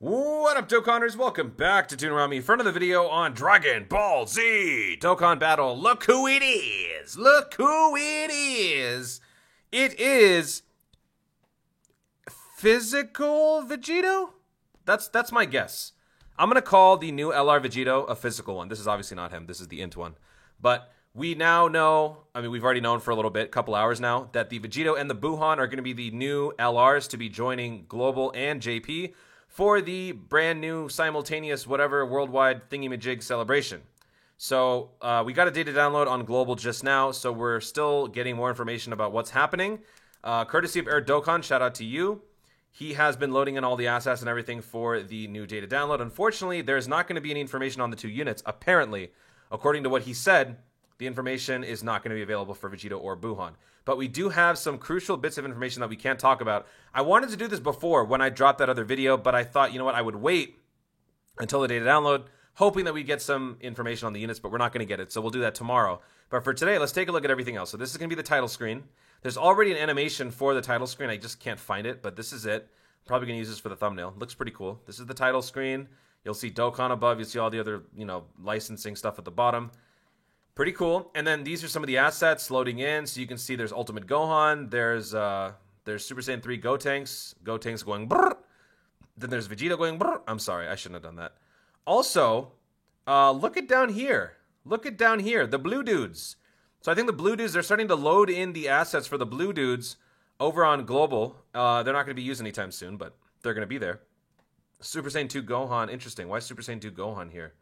What up, Dokkaners? Welcome back to Toonerami. In front of the video on Dragon Ball Z Dokkan Battle. Look who it is! Look who it is! It is Physical Vegito? That's my guess. I'm gonna call the new LR Vegito a physical one. This is obviously not him. This is the int one. But we now know, we've already known for a little bit, couple hours now, that the Vegito and the Buuhan are going to be the new LRs to be joining Global and JP for the brand new simultaneous whatever worldwide thingy-majig celebration. So we got a data download on Global just now, so we're still getting more information about what's happening. Courtesy of Eric Dokkan, shout out to you. He has been loading in all the assets and everything for the new data download. Unfortunately, there's not going to be any information on the two units. Apparently, according to what he said, the information is not going to be available for Vegito or Buuhan. But we do have some crucial bits of information that we can't talk about. I wanted to do this before when I dropped that other video, but I thought, you know what, I would wait until the data download, hoping that we get some information on the units, but we're not going to get it, so we'll do that tomorrow. But for today, let's take a look at everything else. So this is going to be the title screen. There's already an animation for the title screen. I just can't find it, but this is it. I'm probably going to use this for the thumbnail. Looks pretty cool. This is the title screen. You'll see Dokkan above. You'll see all the other, licensing stuff at the bottom. Pretty cool. And then these are some of the assets loading in. So you can see there's Ultimate Gohan. There's Super Saiyan 3 Gotenks. Gotenks going brrr. Then there's Vegeta going brrr. I'm sorry, I shouldn't have done that. Also, look at down here. Look at down here. The blue dudes. So I think the blue dudes, they're starting to load in the assets for the blue dudes over on Global. They're not going to be used anytime soon, but they're going to be there. Super Saiyan 2 Gohan. Interesting. Why is Super Saiyan 2 Gohan here?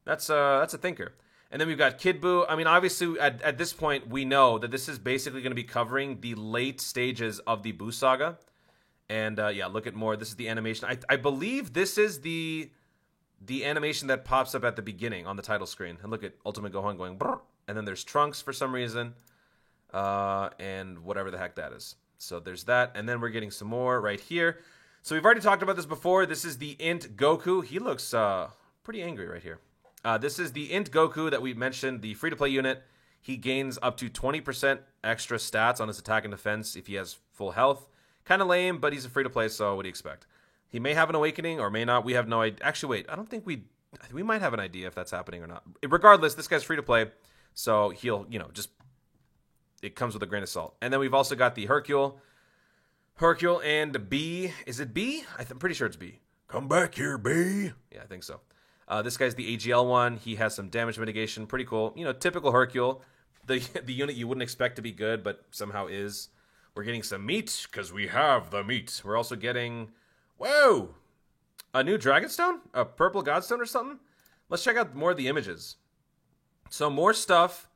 That's a thinker. And then we've got Kid Buu. Obviously, at this point, we know that this is basically going to be covering the late stages of the Buu saga. And, yeah, look at more. This is the animation. I believe this is the animation that pops up at the beginning on the title screen. And look at Ultimate Gohan going brrr. And then there's Trunks for some reason. And whatever the heck that is. So there's that. And then we're getting some more right here. So we've already talked about this before. This is the Int Goku. He looks pretty angry right here. This is the Int Goku that we mentioned, the free-to-play unit. He gains up to 20% extra stats on his attack and defense if he has full health. Kind of lame, but he's a free-to-play, so what do you expect? He may have an awakening or may not. We have no idea. Actually, wait. I don't think we might have an idea if that's happening or not. Regardless, this guy's free-to-play, so he'll, it comes with a grain of salt. And then we've also got the Hercule. Hercule and B. Is it B? I'm pretty sure it's B. Come back here, B. Yeah, I think so. This guy's the AGL one. He has some damage mitigation. Pretty cool. Typical Hercule. The unit you wouldn't expect to be good, but somehow is. We're getting some meat, because we have the meat. We're also getting, whoa, a new Dragonstone? A purple Godstone or something? Let's check out more of the images. So more stuff.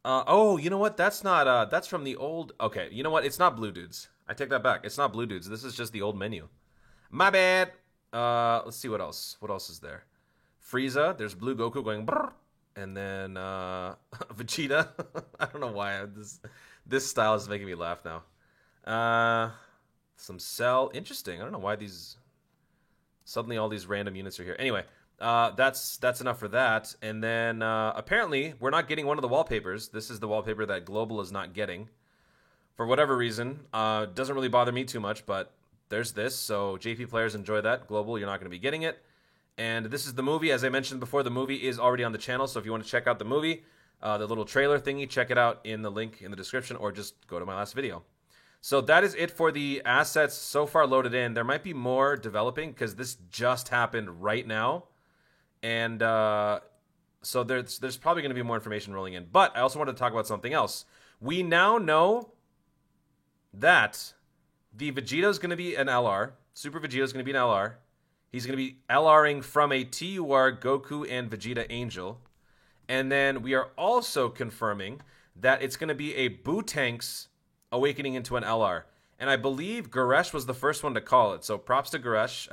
Oh, you know what? That's not, that's from the old, okay. You know what? It's not Blue Dudes. I take that back. It's not Blue Dudes. This is just the old menu. My bad. Let's see what else. What else is there? Frieza, there's Blue Goku going brrr, and then Vegeta. I don't know why this style is making me laugh now. Some Cell, interesting. I don't know why suddenly all these random units are here. Anyway, that's enough for that. And then apparently we're not getting one of the wallpapers. This is the wallpaper that Global is not getting for whatever reason. Doesn't really bother me too much, but there's this. So JP players enjoy that. Global, you're not going to be getting it. And this is the movie. As I mentioned before, the movie is already on the channel. So if you want to check out the movie, the little trailer thingy, check it out in the link in the description or just go to my last video. So that is it for the assets so far loaded in. There might be more developing because this just happened right now. And so there's probably going to be more information rolling in. But I also wanted to talk about something else. We now know that the Vegeta is going to be an LR. Super Vegeta is going to be an LR. He's going to be LRing from a TUR Goku and Vegeta Angel. And then we are also confirming that it's going to be a Bootanks awakening into an LR. And I believe Goresh was the first one to call it. So props to Goresh.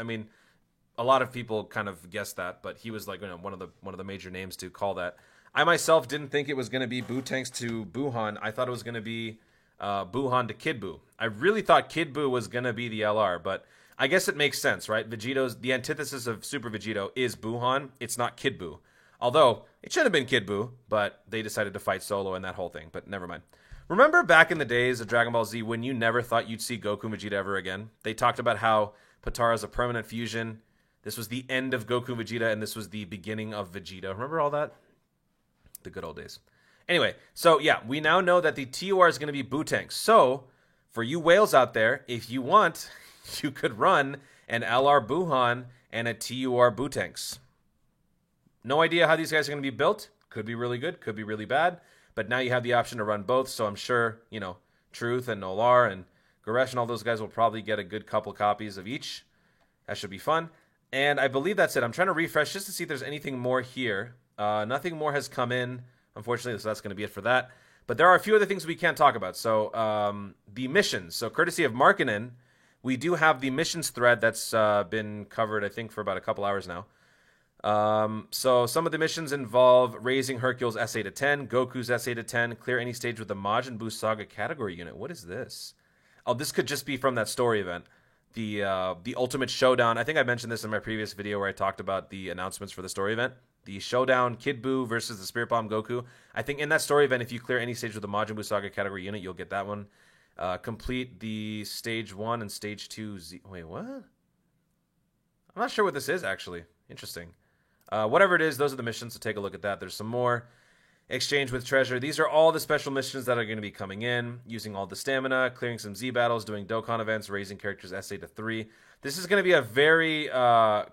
A lot of people kind of guessed that, but he was like one of the major names to call that. I myself didn't think it was going to be Bootanks to Buuhan. I thought it was going to be Buuhan to Kid Buu. I really thought Kid Buu was going to be the LR, but I guess it makes sense, right? The antithesis of Super Vegito is Buuhan. It's not Kid Buu. Although, it should have been Kid Buu, but they decided to fight solo and that whole thing. But never mind. Remember back in the days of Dragon Ball Z when you never thought you'd see Goku and Vegeta ever again? They talked about how Potara's a permanent fusion. This was the end of Goku and Vegeta, and this was the beginning of Vegeta. Remember all that? The good old days. Anyway, so yeah, we now know that the TUR is going to be Bootanks. So, for you whales out there, if you want, you could run an LR Buhan and a TUR Bootanks. No idea how these guys are going to be built. Could be really good, could be really bad. But now you have the option to run both, so I'm sure, Truth and Nolar and Goresh and all those guys will probably get a good couple copies of each. That should be fun. And I believe that's it. I'm trying to refresh just to see if there's anything more here. Nothing more has come in, unfortunately, so that's going to be it for that. But there are a few other things we can't talk about. So the missions. So courtesy of Markinen, we do have the missions thread that's been covered, I think, for about a couple hours now. So some of the missions involve raising Hercule's SA to 10, Goku's SA to 10, clear any stage with the Majin Buu Saga category unit. What is this? Oh, this could just be from that story event. The Ultimate Showdown. I think I mentioned this in my previous video where I talked about the announcements for the story event. The Showdown Kid Buu versus the Spirit Bomb Goku. I think in that story event, if you clear any stage with the Majin Buu Saga category unit, you'll get that one. Complete the Stage 1 and Stage 2... Wait, what? I'm not sure what this is, actually. Interesting. Whatever it is, those are the missions, so take a look at that. There's some more. Exchange with treasure. These are all the special missions that are going to be coming in, using all the stamina, clearing some Z battles, doing Dokkan events, raising characters SA to 3. This is going to be a very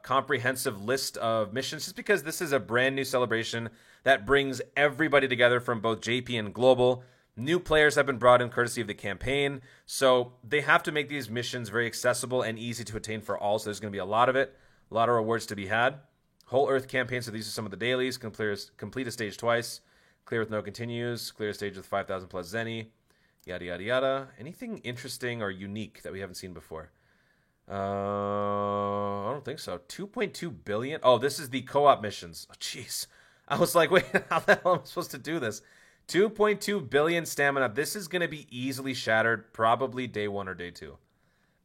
comprehensive list of missions, just because this is a brand new celebration that brings everybody together from both JP and Global. New players have been brought in courtesy of the campaign, so they have to make these missions very accessible and easy to attain for all, so there's going to be a lot of it, a lot of rewards to be had. Whole Earth campaign, so these are some of the dailies. Complete a stage twice. Clear with no continues. Clear a stage with 5,000 plus Zenny. Yada, yada, yada. Anything interesting or unique that we haven't seen before? I don't think so. 2.2 billion? Oh, this is the co-op missions. Oh, jeez. I was like, wait, how the hell am I supposed to do this? 2.2 billion stamina. This is going to be easily shattered probably day 1 or day 2.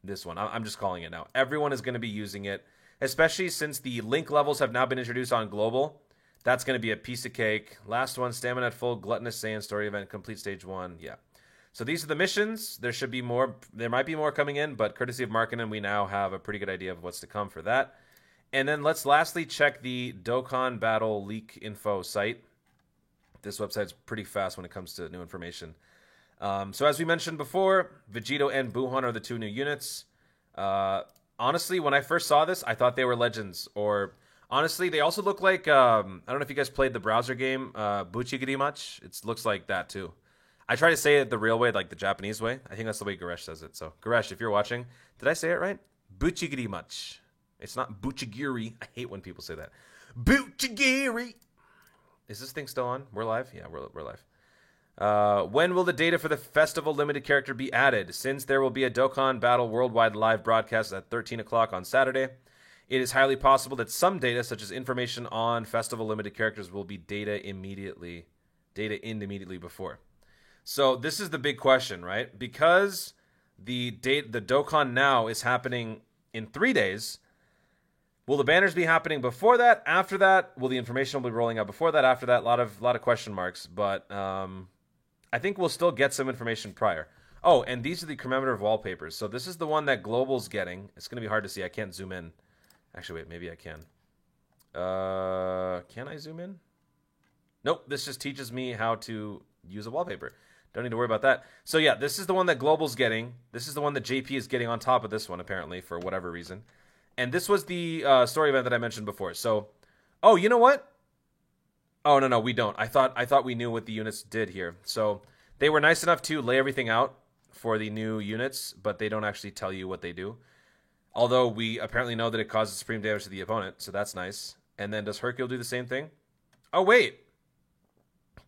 This one. I'm just calling it now. Everyone is going to be using it. Especially since the link levels have now been introduced on Global. That's going to be a piece of cake. Last one, Stamina at Full, Gluttonous Saiyan Story Event, Complete Stage 1. Yeah. So these are the missions. There should be more. There might be more coming in, but courtesy of Markinen, we now have a pretty good idea of what's to come for that. And then let's lastly check the Dokkan Battle Leak Info site. This website's pretty fast when it comes to new information. So as we mentioned before, Vegito and Buhan are the 2 new units. Honestly, when I first saw this, I thought they were legends. Or, honestly, they also look like, I don't know if you guys played the browser game, Buchigirimachi. It looks like that, too. I try to say it the real way, like the Japanese way. I think that's the way Goresh says it. So, Goresh, if you're watching, did I say it right? Buchigirimachi. It's not Buchigiri. I hate when people say that. Buchigiri! Is this thing still on? We're live? Yeah, we're live. When will the data for the Festival Limited character be added? Since there will be a Dokkan Battle Worldwide live broadcast at 13 o'clock on Saturday, it is highly possible that some data, such as information on Festival Limited characters, will be data in immediately before. So this is the big question, right? Because the Dokkan Now is happening in 3 days, will the banners be happening before that, after that? Will the information be rolling out before that, after that? A lot of question marks, but I think we'll still get some information prior. Oh, and these are the commemorative wallpapers. So this is the one that Global's getting. It's going to be hard to see. I can't zoom in. Actually, wait, maybe I can. Can I zoom in? Nope, this just teaches me how to use a wallpaper. Don't need to worry about that. So yeah, this is the one that Global's getting. This is the one that JP is getting on top of this one, apparently, for whatever reason. And this was the story event that I mentioned before. So, oh, you know what? Oh, no, we don't. I thought we knew what the units did here. So they were nice enough to lay everything out for the new units, but they don't actually tell you what they do. Although we apparently know that it causes supreme damage to the opponent, so that's nice. And then does Hercule do the same thing? Oh, wait.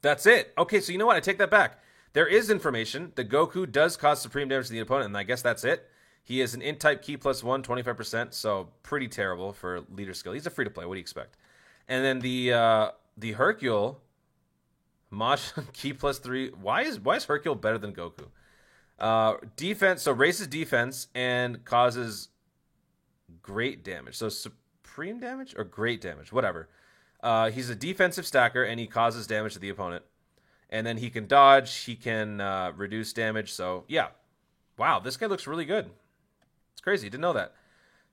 That's it. Okay, so you know what? I take that back. There is information. The Goku does cause supreme damage to the opponent, and I guess that's it. He is an int-type key +1, 25%, so pretty terrible for leader skill. He's a free-to-play. What do you expect? And then the Hercule, Majin key +3. Why is Hercule better than Goku? Defense, so raises defense and causes great damage. So supreme damage or great damage, whatever. He's a defensive stacker and he causes damage to the opponent. And then he can dodge, he can reduce damage. So yeah, wow, this guy looks really good. It's crazy, didn't know that.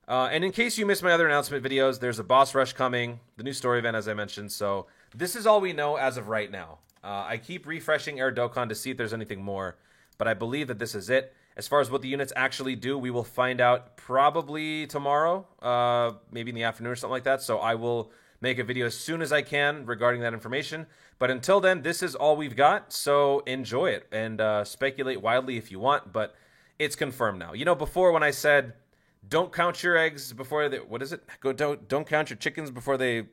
And in case you missed my other announcement videos, there's a boss rush coming, the new story event, as I mentioned. So this is all we know as of right now. I keep refreshing Air Dokkan to see if there's anything more, but I believe that this is it. As far as what the units actually do, we will find out probably tomorrow, maybe in the afternoon or something like that. So I will make a video as soon as I can regarding that information. But until then, this is all we've got. So enjoy it and speculate wildly if you want. But it's confirmed now. You know, before when I said, don't count your eggs before they, what is it? Don't count your chickens before they.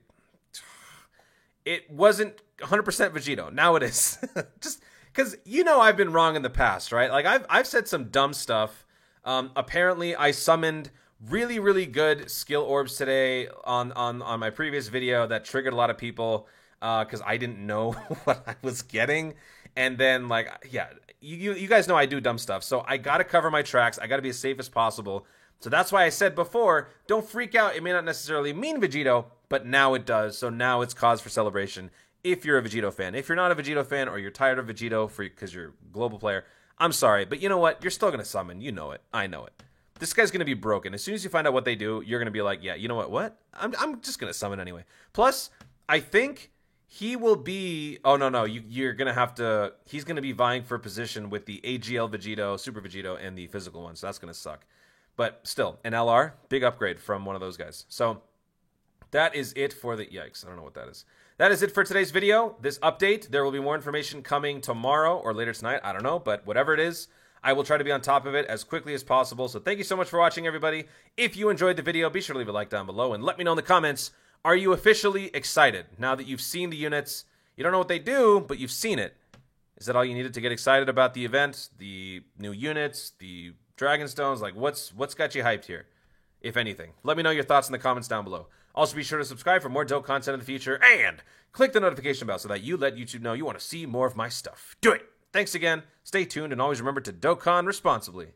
It wasn't 100% Vegito. Now it is. Just because I've been wrong in the past, right? Like I've said some dumb stuff. Apparently, I summoned really, really good skill orbs today on my previous video that triggered a lot of people because I didn't know what I was getting. And then, you guys know I do dumb stuff. So I got to cover my tracks. I got to be as safe as possible. So that's why I said before, don't freak out. It may not necessarily mean Vegito, but now it does. So now it's cause for celebration if you're a Vegito fan. If you're not a Vegito fan or you're tired of Vegito because you're a global player, I'm sorry. But you know what? You're still going to summon. You know it. I know it. This guy's going to be broken. As soon as you find out what they do, you're going to be like, yeah, you know what? What? I'm just going to summon anyway. Plus, I think he will be... Oh, no. You're going to have to... He's going to be vying for a position with the AGL Vegito, Super Vegito, and the physical one. So that's going to suck. But still, an LR, big upgrade from one of those guys. So that is it for the... Yikes, I don't know what that is. That is it for today's video. This update, there will be more information coming tomorrow or later tonight. I don't know, but whatever it is, I will try to be on top of it as quickly as possible. So thank you so much for watching, everybody. If you enjoyed the video, be sure to leave a like down below and let me know in the comments, are you officially excited now that you've seen the units? You don't know what they do, but you've seen it. Is that all you needed to get excited about the event, the new units, the Dragonstones? Like, what's got you hyped here, if anything? Let me know your thoughts in the comments down below. Also, be sure to subscribe for more dope content in the future, and click the notification bell so that you let YouTube know you want to see more of my stuff. Do it! Thanks again, stay tuned, and always remember to Dokkan responsibly.